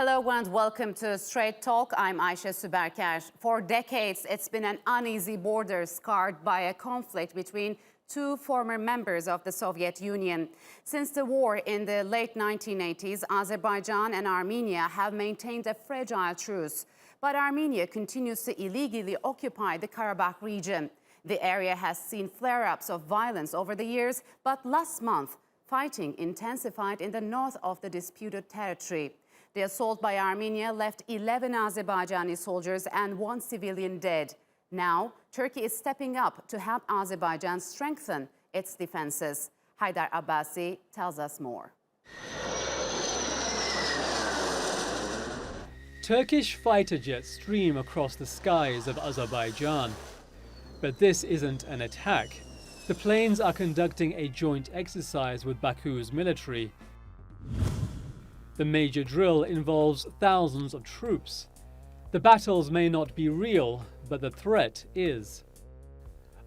Hello and welcome to Straight Talk. I'm Ayşe Süberker. For decades, it's been an uneasy border scarred by a conflict between two former members of the Soviet Union. Since the war in the late 1980s, Azerbaijan and Armenia have maintained a fragile truce. But Armenia continues to illegally occupy the Karabakh region. The area has seen flare-ups of violence over the years, but last month, fighting intensified in the north of the disputed territory. The assault by Armenia left 11 Azerbaijani soldiers and 1 civilian dead. Now, Turkey is stepping up to help Azerbaijan strengthen its defenses. Haydar Abbasi tells us more. Turkish fighter jets stream across the skies of Azerbaijan. But this isn't an attack. The planes are conducting a joint exercise with Baku's military. The major drill involves thousands of troops. The battles may not be real, but the threat is.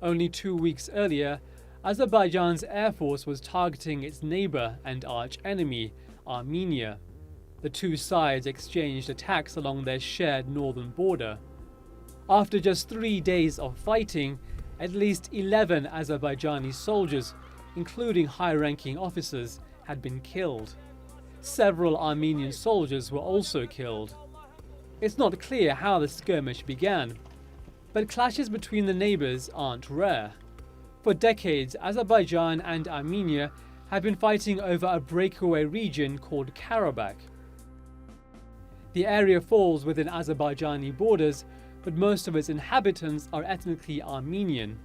Only 2 weeks earlier, Azerbaijan's air force was targeting its neighbor and arch-enemy, Armenia. The two sides exchanged attacks along their shared northern border. After just 3 days of fighting, at least 11 Azerbaijani soldiers, including high-ranking officers, had been killed. Several Armenian soldiers were also killed. It's not clear how the skirmish began, but clashes between the neighbors aren't rare. For decades, Azerbaijan and Armenia have been fighting over a breakaway region called Karabakh. The area falls within Azerbaijani borders, but most of its inhabitants are ethnically Armenian.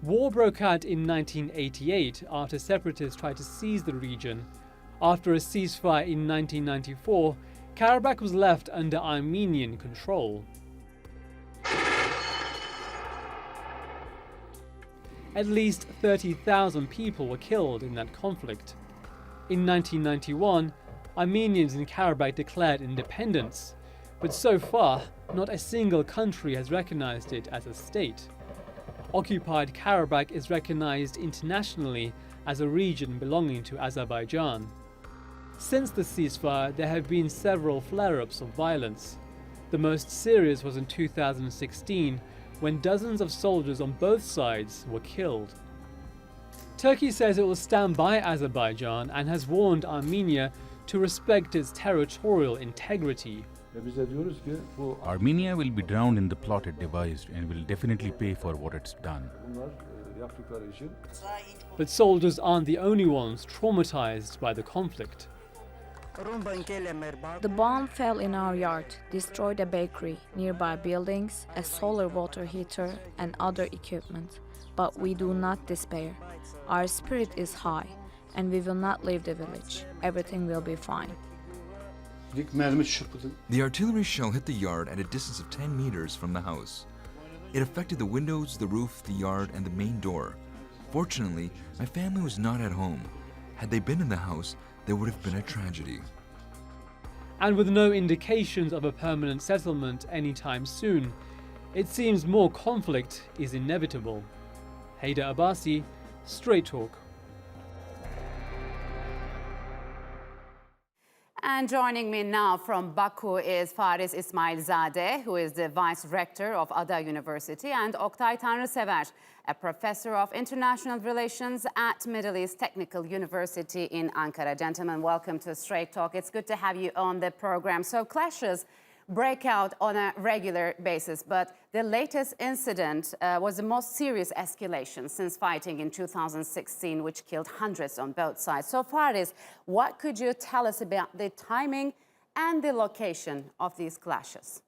War broke out in 1988 after separatists tried to seize the region. After a ceasefire in 1994, Karabakh was left under Armenian control. At least 30,000 people were killed in that conflict. In 1991, Armenians in Karabakh declared independence, but so far, not a single country has recognized it as a state. Occupied Karabakh is recognized internationally as a region belonging to Azerbaijan. Since the ceasefire, there have been several flare-ups of violence. The most serious was in 2016, when dozens of soldiers on both sides were killed. Turkey says it will stand by Azerbaijan and has warned Armenia to respect its territorial integrity. Armenia will be drowned in the plot it devised and will definitely pay for what it's done. But soldiers aren't the only ones traumatized by the conflict. The bomb fell in our yard, destroyed a bakery, nearby buildings, a solar water heater, and other equipment. But we do not despair. Our spirit is high, and we will not leave the village. Everything will be fine. The artillery shell hit the yard at a distance of 10 meters from the house. It affected the windows, the roof, the yard, and the main door. Fortunately, my family was not at home. Had they been in the house, there would have been a tragedy. And with no indications of a permanent settlement anytime soon, it seems more conflict is inevitable. Haydar Abbasi, Straight Talk. And joining me now from Baku is Fariz Ismailzade, who is the Vice Rector of Ada University, and Oktay Tanriseve, a Professor of International Relations at Middle East Technical University in Ankara. Gentlemen, welcome to Straight Talk. It's good to have you on the program. So clashes break out on a regular basis, but the latest incident was the most serious escalation since fighting in 2016, which killed hundreds on both sides. So Fariz, what could you tell us about the timing and the location of these clashes?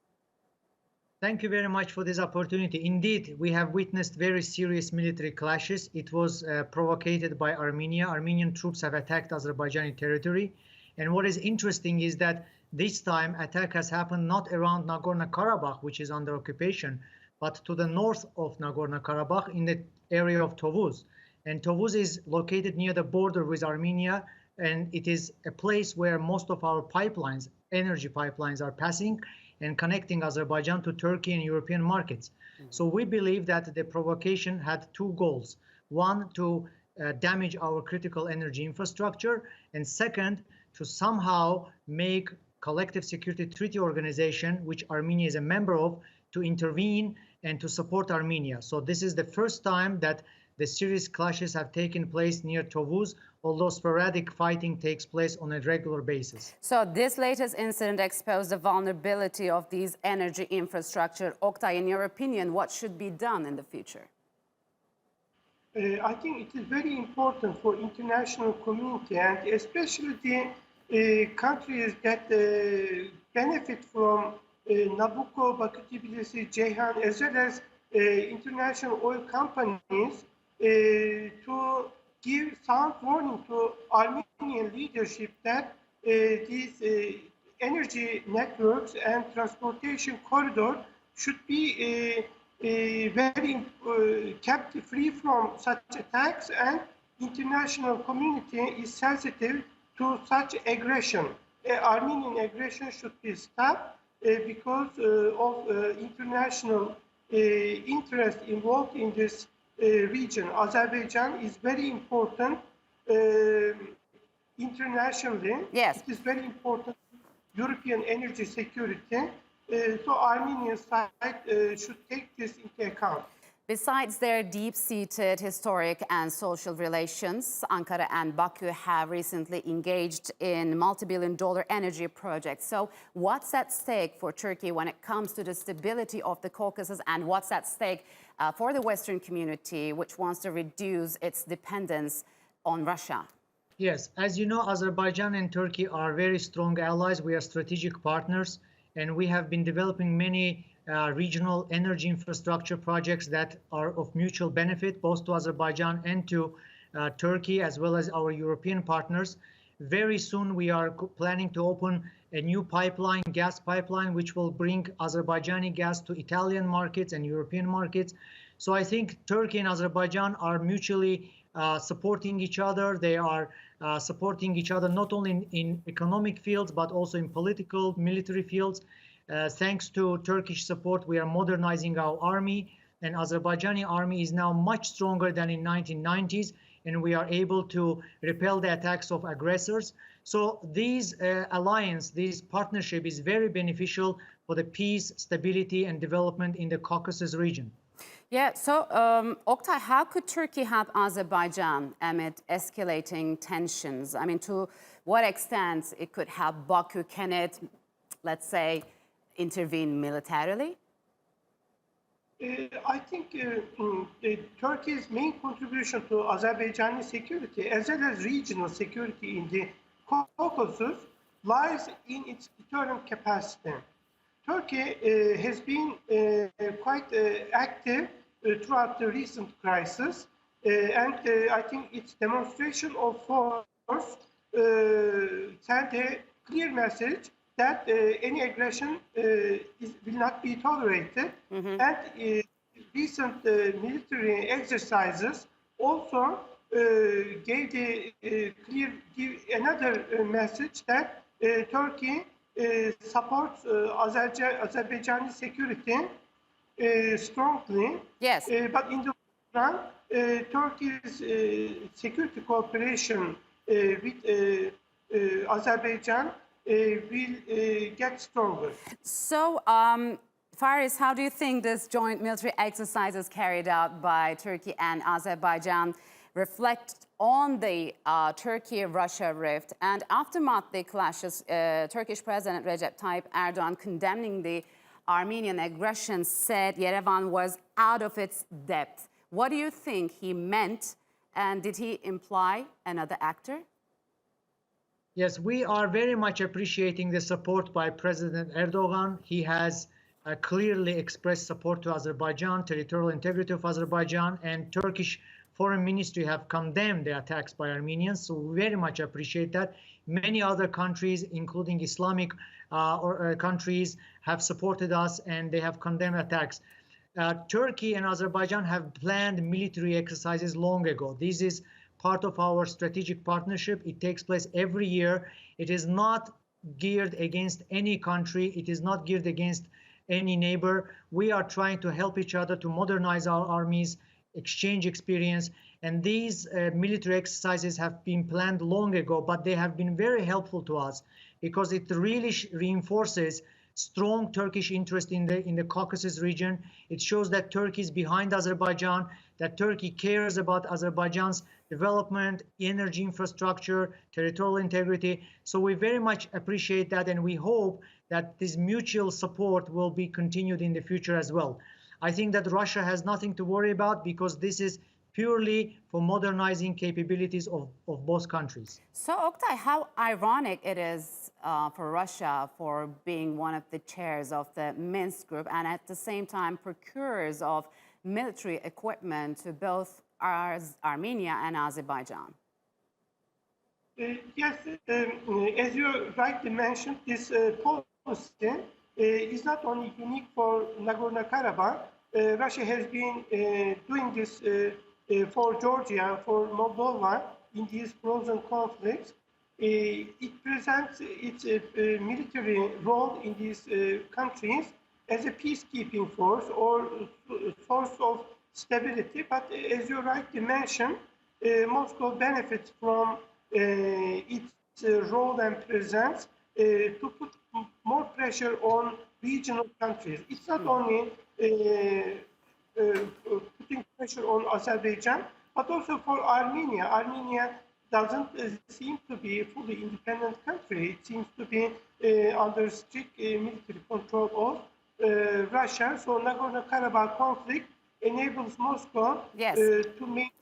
Thank you very much for this opportunity. Indeed, we have witnessed very serious military clashes. It was provoked by Armenia. Armenian troops have attacked Azerbaijani territory. And what is interesting is that this time attack has happened not around Nagorno-Karabakh, which is under occupation, but to the north of Nagorno-Karabakh in the area of Tovuz. And Tovuz is located near the border with Armenia, and it is a place where most of our pipelines, energy pipelines, are passing and connecting Azerbaijan to Turkey and European markets. So we believe that the provocation had two goals. One, to damage our critical energy infrastructure, and second, to somehow make Collective Security Treaty Organization, which Armenia is a member of, to intervene and to support Armenia. So this is the first time that the serious clashes have taken place near Tovuz, although sporadic fighting takes place on a regular basis. So this latest incident exposed the vulnerability of these energy infrastructure. Oktay, in your opinion, what should be done in the future? I think it is very important for international community and especially the countries that benefit from Nabucco, Baku Tbilisi, Ceyhan, as well as international oil companies to give sound warning to Armenian leadership that these energy networks and transportation corridor should be very kept free from such attacks, and international community is sensitive to such aggression. Armenian aggression should be stopped because of international interest involved in this region. Azerbaijan is very important internationally. Yes. It is very important European energy security. So Armenian side should take this into account. Besides their deep-seated historic and social relations, Ankara and Baku have recently engaged in multi-billion-dollar energy projects. So what's at stake for Turkey when it comes to the stability of the Caucasus, and what's at stake for the Western community, which wants to reduce its dependence on Russia? Yes, as you know, Azerbaijan and Turkey are very strong allies. We are strategic partners, and we have been developing many regional energy infrastructure projects that are of mutual benefit both to Azerbaijan and to Turkey, as well as our European partners. Very soon we are planning to open a new pipeline, gas pipeline, which will bring Azerbaijani gas to Italian markets and European markets. So I think Turkey and Azerbaijan are mutually supporting each other. They are supporting each other not only in economic fields, but also in political, military fields. Thanks to Turkish support, we are modernizing our army, and Azerbaijani army is now much stronger than in 1990s, and we are able to repel the attacks of aggressors. So this alliance, this partnership is very beneficial for the peace, stability, and development in the Caucasus region. Yeah, so Oktay, how could Turkey help Azerbaijan amid escalating tensions? I mean, to what extent it could help Baku? Can it, let's say, intervene militarily? I think Turkey's main contribution to Azerbaijani security, as well as regional security in the Caucasus, lies in its deterrent capacity. Turkey has been quite active throughout the recent crisis, and I think its demonstration of force sent a clear message that any aggression will not be tolerated. Mm-hmm. And recent military exercises also gave another message that Turkey supports Azerbaijani security strongly. Yes. But in the long run, Turkey's security cooperation with Azerbaijan will get stronger. So, Fariz, how do you think this joint military exercises carried out by Turkey and Azerbaijan reflect on the Turkey-Russia rift? And aftermath the clashes, Turkish President Recep Tayyip Erdogan, condemning the Armenian aggression, said Yerevan was out of its depth. What do you think he meant, and did he imply another actor? Yes, we are very much appreciating the support by President Erdogan. He has clearly expressed support to Azerbaijan, territorial integrity of Azerbaijan, and Turkish Foreign Ministry have condemned the attacks by Armenians. So we very much appreciate that. Many other countries, including Islamic countries, have supported us, and they have condemned attacks. Turkey and Azerbaijan have planned military exercises long ago. This is part of our strategic partnership. It takes place every year. It is not geared against any country. It is not geared against any neighbor. We are trying to help each other to modernize our armies, exchange experience. And these military exercises have been planned long ago, but they have been very helpful to us because it really reinforces strong Turkish interest in the Caucasus region. It shows that Turkey is behind Azerbaijan, that Turkey cares about Azerbaijan's development, energy infrastructure, territorial integrity. So we very much appreciate that, and we hope that this mutual support will be continued in the future as well. I think that Russia has nothing to worry about, because this is purely for modernizing capabilities of both countries. So, Oktay, how ironic it is for Russia for being one of the chairs of the Minsk group and at the same time procurers of military equipment to both Armenia and Azerbaijan. Yes, as you rightly mentioned, this policy is not only unique for Nagorno-Karabakh. Russia has been doing this for Georgia, for Moldova in these frozen conflicts. It presents its military role in these countries as a peacekeeping force or source of stability. But as you rightly mentioned, Moscow benefits from its role and presence to put more pressure on regional countries. It's not only putting pressure on Azerbaijan, but also for Armenia. Armenia doesn't seem to be a fully independent country. It seems to be under strict military control of Russia. So Nagorno-Karabakh conflict enables Moscow to make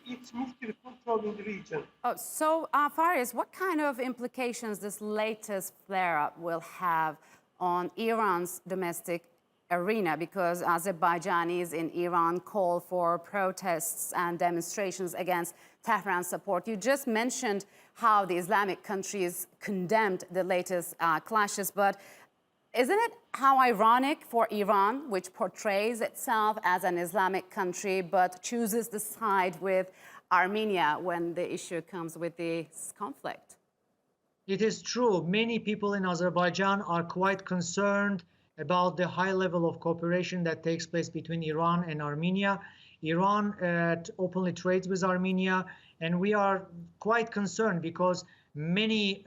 its military control in the region. Oh, so, Fariz, what kind of implications this latest flare-up will have on Iran's domestic arena? Because Azerbaijanis in Iran call for protests and demonstrations against Tehran's support. You just mentioned how the Islamic countries condemned the latest clashes, but isn't it how ironic for Iran, which portrays itself as an Islamic country, but chooses to side with Armenia when the issue comes with this conflict? It is true. Many people in Azerbaijan are quite concerned about the high level of cooperation that takes place between Iran and Armenia. Iran openly trades with Armenia, and we are quite concerned because many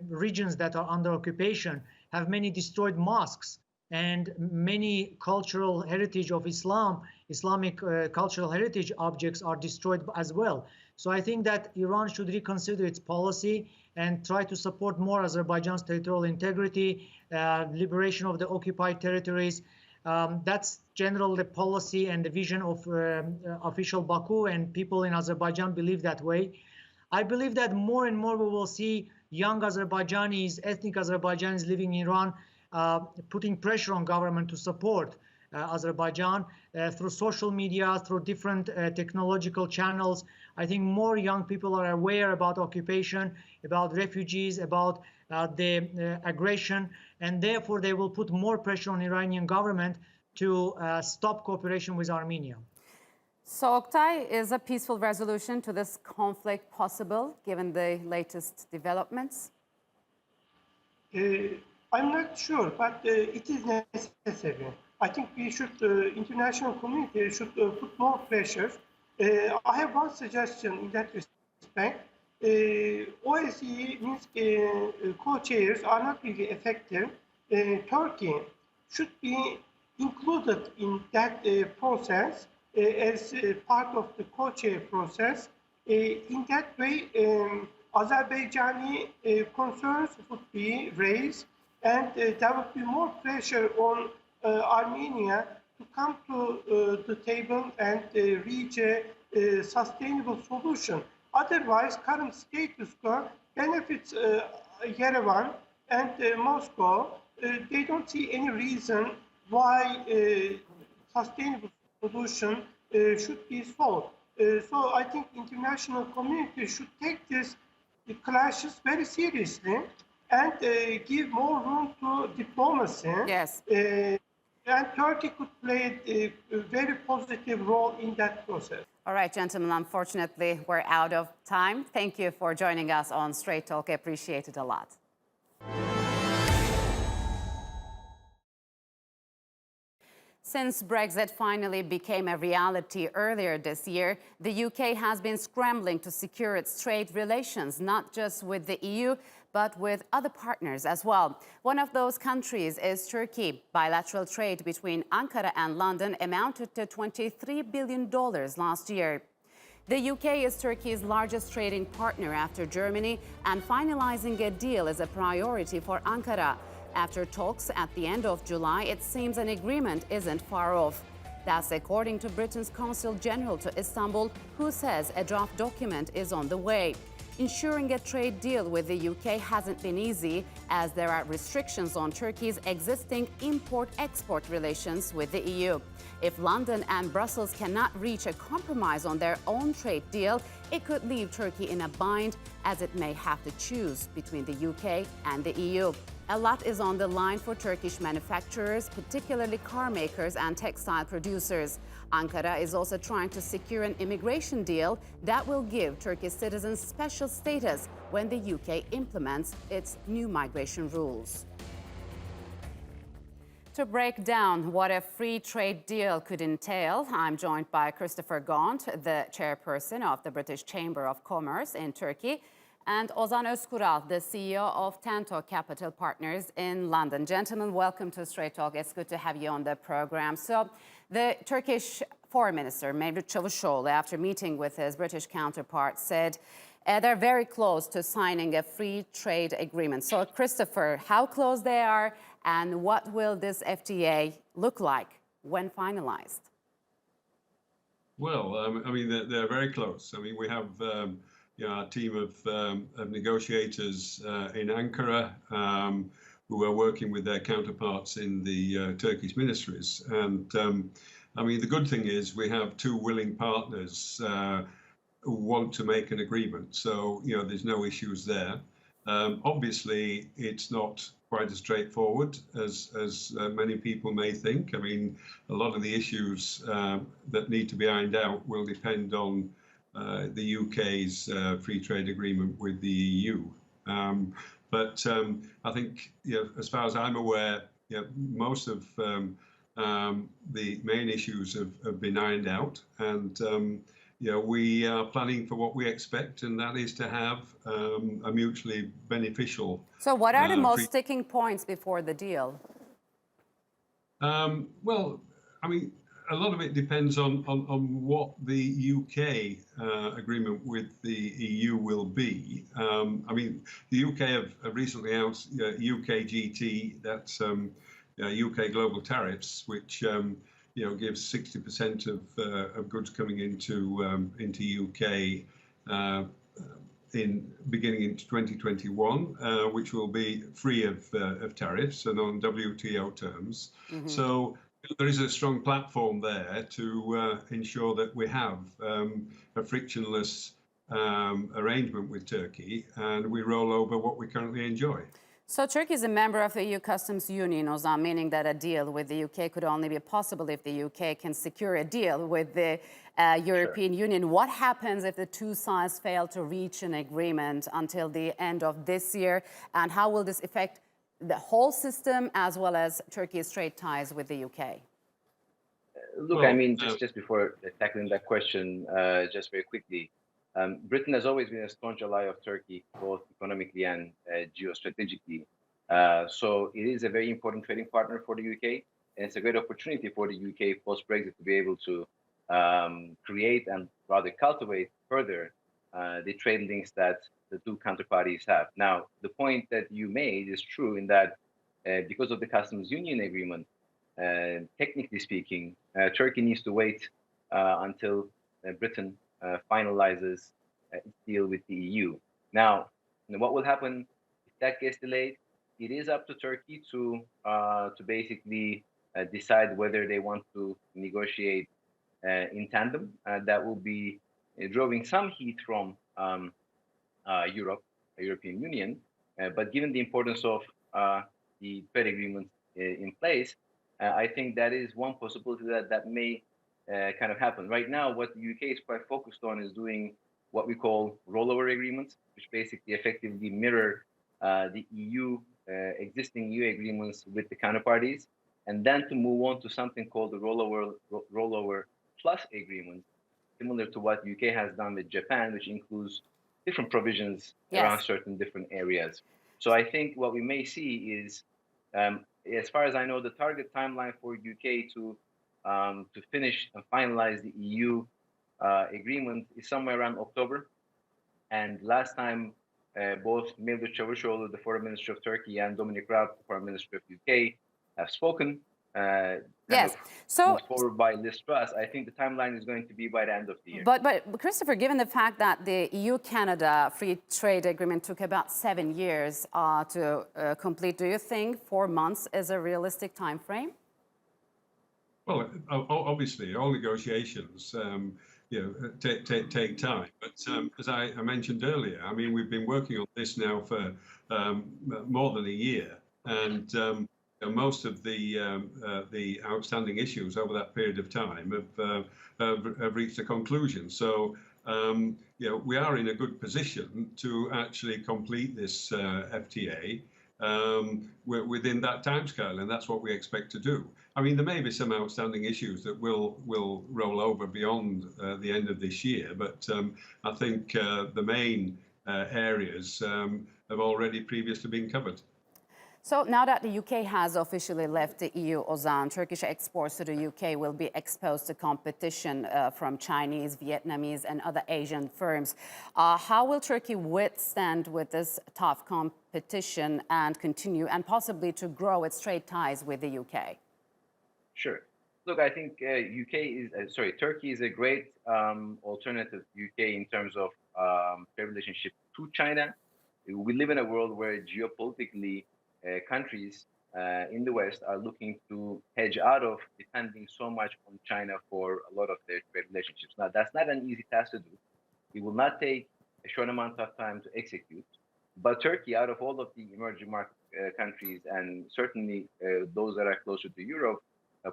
regions that are under occupation have many destroyed mosques and many cultural heritage of Islamic cultural heritage objects are destroyed as well. So I think that Iran should reconsider its policy and try to support more Azerbaijan's territorial integrity, liberation of the occupied territories. That's generally the policy and the vision of official Baku, and people in Azerbaijan believe that way. I believe that more and more we will see young Azerbaijanis, ethnic Azerbaijanis living in Iran, putting pressure on government to support Azerbaijan through social media, through different technological channels. I think more young people are aware about occupation, about refugees, about the aggression, and therefore they will put more pressure on Iranian government to stop cooperation with Armenia. So, Oktay, is a peaceful resolution to this conflict possible, given the latest developments? I'm not sure, but it is necessary. I think we should, international community should put more pressure. I have one suggestion in that respect. OSCE Minsk co-chairs are not really effective. Turkey should be included in that process as part of the co-chair process. In that way, Azerbaijani concerns would be raised, and there would be more pressure on Armenia to come to the table and reach a sustainable solution. Otherwise, current status quo benefits Yerevan and Moscow. They don't see any reason why sustainable solution should be solved. So I think international community should take this clashes very seriously and give more room to diplomacy. Yes. And Turkey could play a very positive role in that process. All right, gentlemen, unfortunately, we're out of time. Thank you for joining us on Straight Talk. I appreciate it a lot. Since Brexit finally became a reality earlier this year, the UK has been scrambling to secure its trade relations, not just with the EU, but with other partners as well. One of those countries is Turkey. Bilateral trade between Ankara and London amounted to $23 billion last year. The UK is Turkey's largest trading partner after Germany, and finalising a deal is a priority for Ankara. After talks at the end of July, it seems an agreement isn't far off. That's according to Britain's Consul General to Istanbul, who says a draft document is on the way. Ensuring a trade deal with the UK hasn't been easy, as there are restrictions on Turkey's existing import-export relations with the EU. If London and Brussels cannot reach a compromise on their own trade deal, it could leave Turkey in a bind, as it may have to choose between the UK and the EU. A lot is on the line for Turkish manufacturers, particularly car makers and textile producers. Ankara is also trying to secure an immigration deal that will give Turkish citizens special status when the UK implements its new migration rules. To break down what a free trade deal could entail, I'm joined by Christopher Gaunt, the chairperson of the British Chamber of Commerce in Turkey, and Ozan Ozkural, the CEO of Tanto Capital Partners in London. Gentlemen, welcome to Straight Talk. It's good to have you on the program. So, the Turkish Foreign Minister, Mevlut Çavuşoğlu, after meeting with his British counterpart, said they're very close to signing a free trade agreement. So, Christopher, how close they are, and what will this FTA look like when finalized? Well, I mean, they're very close. I mean, we have a team of negotiators in Ankara who are working with their counterparts in the Turkish ministries. And I mean, the good thing is we have two willing partners who want to make an agreement. So, there's no issues there. Obviously, it's not quite as straightforward as many people may think. I mean, a lot of the issues that need to be ironed out will depend on the UK's free trade agreement with the EU. But I think, as far as I'm aware, most of the main issues have been ironed out, and we are planning for what we expect, and that is to have a mutually beneficial. So, what are the most sticking points before the deal? Well, I mean, a lot of it depends on what the UK agreement with the EU will be. I mean, the UK have recently announced UK GT, that's UK global tariffs, which gives 60% of goods coming into UK beginning in 2021, which will be free of tariffs and on WTO terms. Mm-hmm. So there is a strong platform there to ensure that we have a frictionless arrangement with Turkey, and we roll over what we currently enjoy. So Turkey is a member of the EU Customs Union, Ozan, meaning that a deal with the UK could only be possible if the UK can secure a deal with the European Union. What happens if the two sides fail to reach an agreement until the end of this year, and how will this affect the whole system as well as Turkey's trade ties with the UK? Look, I mean, just before tackling that question, just very quickly, Britain has always been a staunch ally of Turkey, both economically and geostrategically. So it is a very important trading partner for the UK, and it's a great opportunity for the UK post-Brexit to be able to create and rather cultivate further the trade links that the two counterparties have. Now, the point that you made is true in that because of the customs union agreement, technically speaking, Turkey needs to wait until Britain finalizes its deal with the EU. Now, what will happen if that gets delayed? It is up to Turkey to basically decide whether they want to negotiate in tandem. That will be drawing some heat from European Union. But given the importance of the trade agreement in place, I think that is one possibility that may kind of happen. Right now, what the UK is quite focused on is doing what we call rollover agreements, which basically effectively mirror the existing EU agreements with the counterparties, and then to move on to something called the rollover plus agreement, similar to what UK has done with Japan, which includes different provisions around certain different areas. So I think what we may see is, as far as I know, the target timeline for UK to finish and finalize the EU agreement is somewhere around October. And last time, both Mevlut Çavuşoğlu, the Foreign Minister of Turkey, and Dominic Raab, the Foreign Minister of UK, have spoken. Yes. So forward by Liz Truss, I think the timeline is going to be by the end of the year. But Christopher, given the fact that the EU-Canada free trade agreement took about 7 years to complete, do you think 4 months is a realistic time frame? Well, obviously, all negotiations, take time. But as I mentioned earlier, I mean, we've been working on this now for more than a year, and most of the outstanding issues over that period of time have reached a conclusion. So, we are in a good position to actually complete this FTA within that timescale, and that's what we expect to do. I mean, there may be some outstanding issues that will roll over beyond the end of this year, but I think the main areas have already previously been covered. So now that the UK has officially left the EU, Ozan, Turkish exports to the UK will be exposed to competition from Chinese, Vietnamese, and other Asian firms. How will Turkey withstand with this tough competition and continue and possibly to grow its trade ties with the UK? Sure. Look, I think Turkey is a great alternative to UK in terms of trade relationship to China. We live in a world where geopolitically countries in the West are looking to hedge out of depending so much on China for a lot of their trade relationships. Now, that's not an easy task to do. It will not take a short amount of time to execute. But Turkey, out of all of the emerging market countries, and certainly those that are closer to Europe,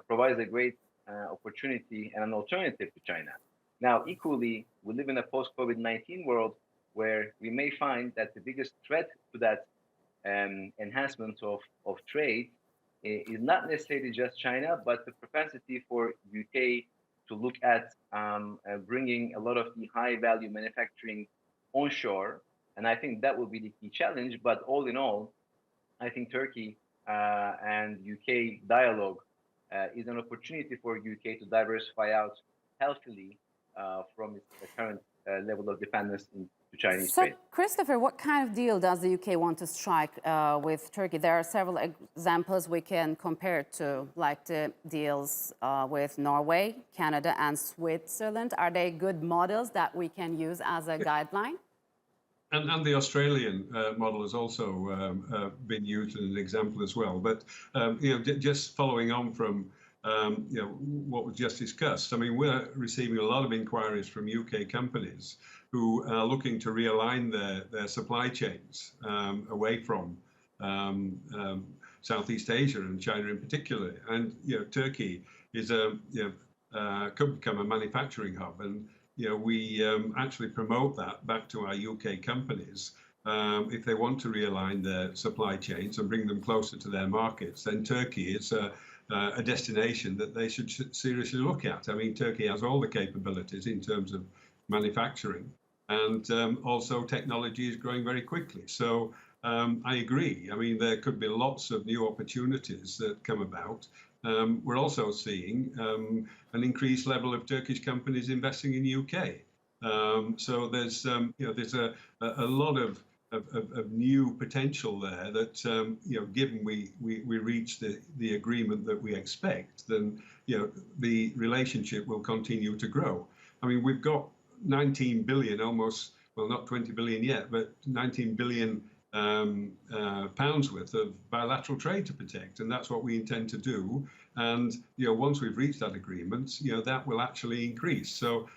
provides a great opportunity and an alternative to China. Now, equally, we live in a post-COVID-19 world where we may find that the biggest threat to that enhancement of trade is not necessarily just China, but the propensity for UK to look at bringing a lot of the high-value manufacturing onshore. And I think that will be the key challenge. But all in all, I think Turkey and UK dialogue is an opportunity for UK to diversify out healthily from its current level of dependence to Chinese trade. So, Christopher, what kind of deal does the UK want to strike with Turkey? There are several examples we can compare to, like the deals with Norway, Canada, and Switzerland. Are they good models that we can use as a guideline? And the Australian model has also been used as an example as well. But just following on from what was just discussed, I mean, we're receiving a lot of inquiries from UK companies who are looking to realign their supply chains away from Southeast Asia and China in particular. And Turkey is could become a manufacturing hub, and we actually promote that back to our UK companies. If they want to realign their supply chains and bring them closer to their markets, then Turkey is a destination that they should seriously look at. I mean, Turkey has all the capabilities in terms of manufacturing, and also technology is growing very quickly. So I agree. I mean, there could be lots of new opportunities that come about. We're also seeing an increased level of Turkish companies investing in UK. So there's a lot of new potential there that given we reach the agreement that we expect, then the relationship will continue to grow. I mean, we've got 19 billion, almost, well, not 20 billion yet, but 19 billion pounds worth of bilateral trade to protect, and that's what we intend to do. And once we've reached that agreement, that will actually increase. So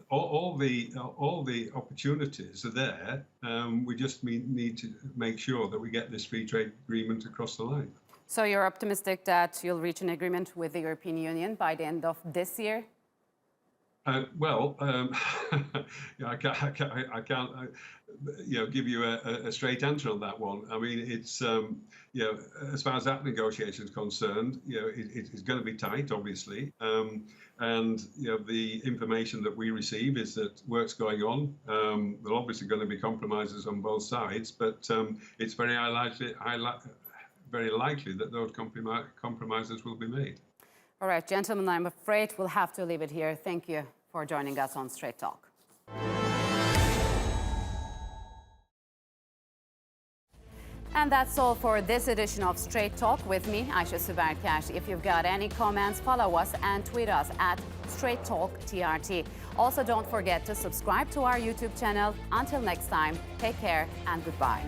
all the opportunities are there. We just need to make sure that we get this free trade agreement across the line. So you're optimistic that you'll reach an agreement with the European Union by the end of this year? I can't give you a straight answer on that one. I mean, it's, as far as that negotiation is concerned, it's going to be tight, obviously. And, the information that we receive is that work's going on. There are obviously going to be compromises on both sides, but it's very likely that those compromises will be made. All right, gentlemen, I'm afraid we'll have to leave it here. Thank you for joining us on Straight Talk. And that's all for this edition of Straight Talk with me, Ayşe Süberker. If you've got any comments, follow us and tweet us at Straight Talk TRT. Also, don't forget to subscribe to our YouTube channel. Until next time, take care and goodbye.